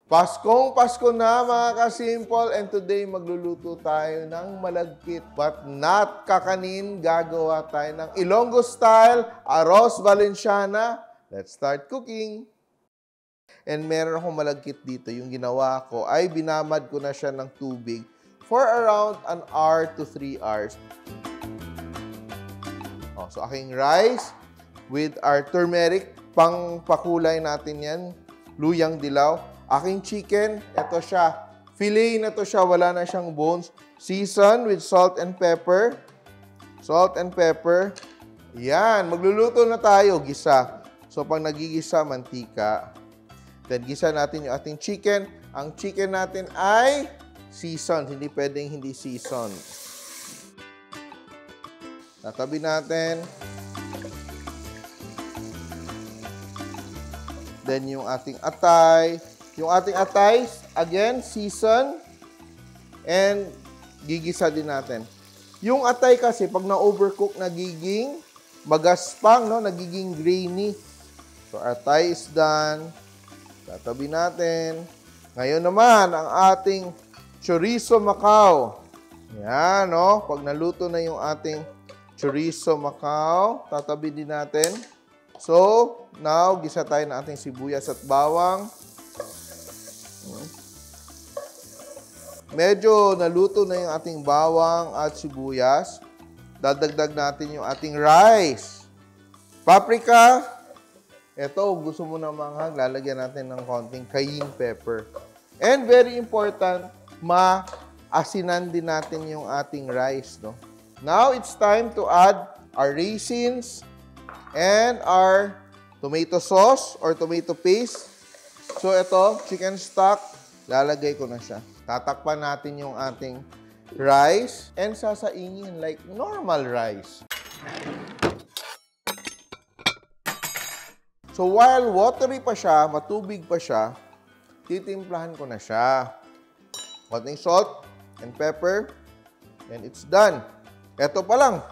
Paskong-Pasko na mga ka-simple, and today magluluto tayo ng malagkit but not kakanin. Gagawa tayo ng Ilonggo style arroz valenciana. Let's start cooking. And meron akong malagkit dito. Yung ginawa ko ay binamad ko na siya ng tubig for around an hour to 3 hours. So aking rice with our turmeric, pang pakulay natin yan, luyang dilaw. Aking chicken, ito siya. Filet na to siya, wala na siyang bones. Season with salt and pepper. Salt and pepper. Yan, magluluto na tayo, gisa. So, pag nagigisa, mantika. Then, gisa natin yung ating chicken. Ang chicken natin ay seasoned. Hindi pwedeng hindi seasoned. Tatabi natin. Then, yung ating atay. Yung ating atay, again, season. And gigisa din natin. Yung atay kasi, pag na-overcook, nagiging magaspang, no? Nagiging grainy. So, atay is done. Tatabi natin. Ngayon naman, ang ating chorizo Macao. Yan, no? Pag naluto na yung ating chorizo Macao, tatabi din natin. So, now, gisa tayo ng ating sibuyas at bawang. Medyo naluto na yung ating bawang at sibuyas. Dadagdag natin yung ating rice. Paprika. Ito, gusto mo na manghang, lalagyan natin ng konting cayenne pepper. And very important, maasinan din natin yung ating rice, no? Now, it's time to add our raisins and our tomato sauce or tomato paste. So, ito, chicken stock, lalagay ko na siya. Tatakpan natin yung ating rice and sasaingin like normal rice. So, while watery pa siya, matubig pa siya, titimplahan ko na siya. Konting salt and pepper, and it's done. Ito pa lang,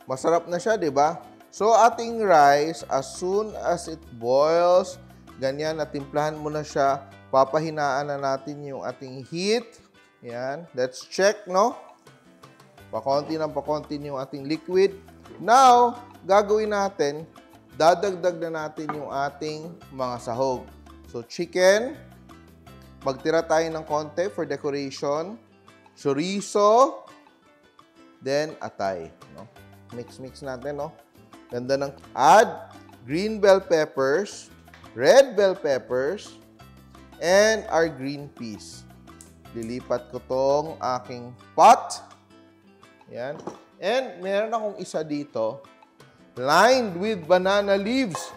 masarap na siya, di ba? So, ating rice, as soon as it boils, ganyan, natimplahan mo na siya, papahinaan na natin yung ating heat. Yan, let's check, no? Pakonti ng pakonti yung ating liquid. Now, gagawin natin, dadagdag na natin yung ating mga sahog. So, chicken, magtira tayo ng konti for decoration. Chorizo, then atay, no? Mix natin, no? Ganda ng add green bell peppers, red bell peppers, and our green peas. Lilipat ko tong aking pot. Yan. And meron akong isa dito, lined with banana leaves.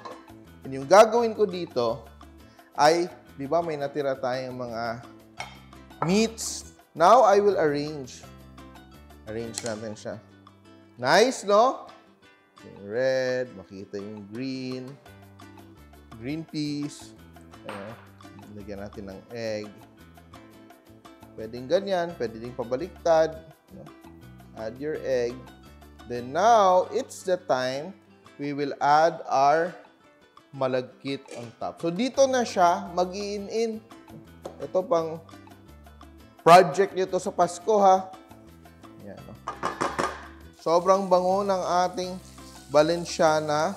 And yung gagawin ko dito ay, di ba may natira tayong mga meats. Now, I will arrange. Arrange natin siya. Nice, no? Yung red, makita yung green. Green peas. Ayan. Lagyan natin ng egg. Pwedeng ganyan, pwede ding pabaliktad. No? Add your egg. Then now, it's the time we will add our malagkit on top. So, dito na siya mag-i-in-in. Ito pang project nyo to sa Pasko, ha? Yan, no? Sobrang bango ng ating valenciana.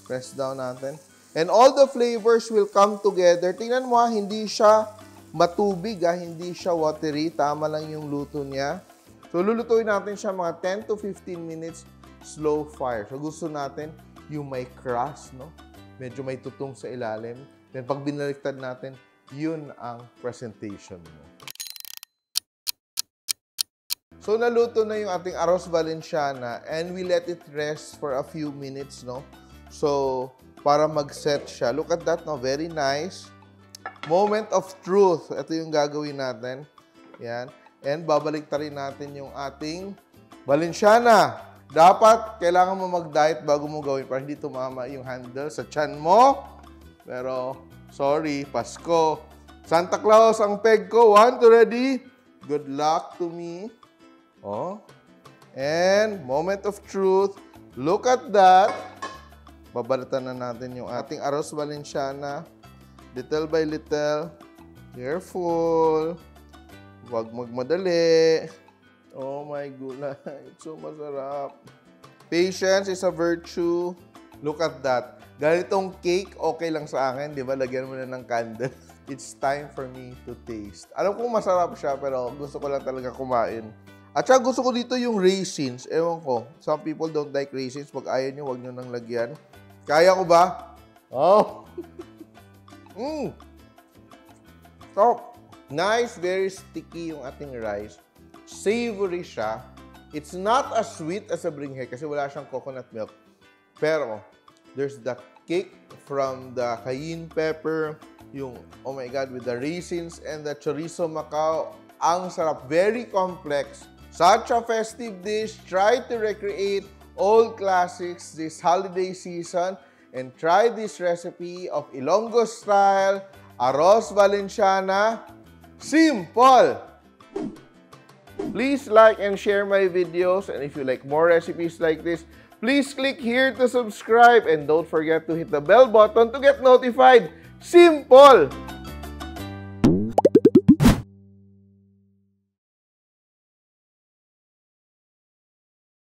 Press down natin. And all the flavors will come together. Tingnan mo, ha, hindi siya matubig, ha? Hindi siya watery. Tama lang yung luto niya. So, lulutuin natin siya mga 10 to 15 minutes slow fire. So, gusto natin yung may crust, no? Medyo may tutong sa ilalim. Then, pag binaliktad natin, yun ang presentation mo. So, naluto na yung ating arroz valenciana and we let it rest for a few minutes, no? So, para mag-set siya. Look at that, no? Very nice. Moment of truth. Ito yung gagawin natin. Yan. And babalik rin natin yung ating valenciana. Dapat, kailangan mo mag-diet bago mo gawin para hindi tumama yung handle sa tiyan mo. Pero, sorry, Pasko. Santa Claus ang peg ko. 1, 2, ready? Good luck to me. Oh. And, moment of truth. Look at that. Babalatan na natin yung ating arroz valenciana. Little by little. Careful. Huwag magmadali. Oh my goodness. It's so masarap. Patience is a virtue. Look at that. Ganitong cake, okay lang sa akin. Di ba? Lagyan mo na ng candle. It's time for me to taste. Alam kong masarap siya, pero gusto ko lang talaga kumain. At saka gusto ko dito yung raisins. Ewan ko. Some people don't like raisins. Pag ayaw nyo, huwag nyo nang lagyan. Kaya ko ba? Oh! So, nice, very sticky yung ating rice. Savory siya. It's not as sweet as a bringhe kasi wala siyang coconut milk. Pero, there's the kick from the cayenne pepper, yung, oh my God, with the raisins and the chorizo macao. Ang sarap. Very complex. Such a festive dish. Try to recreate old classics this holiday season and try this recipe of Ilonggo style Arroz Valenciana. Simple! Please like and share my videos, and if you like more recipes like this, please click here to subscribe and don't forget to hit the bell button to get notified. Simple!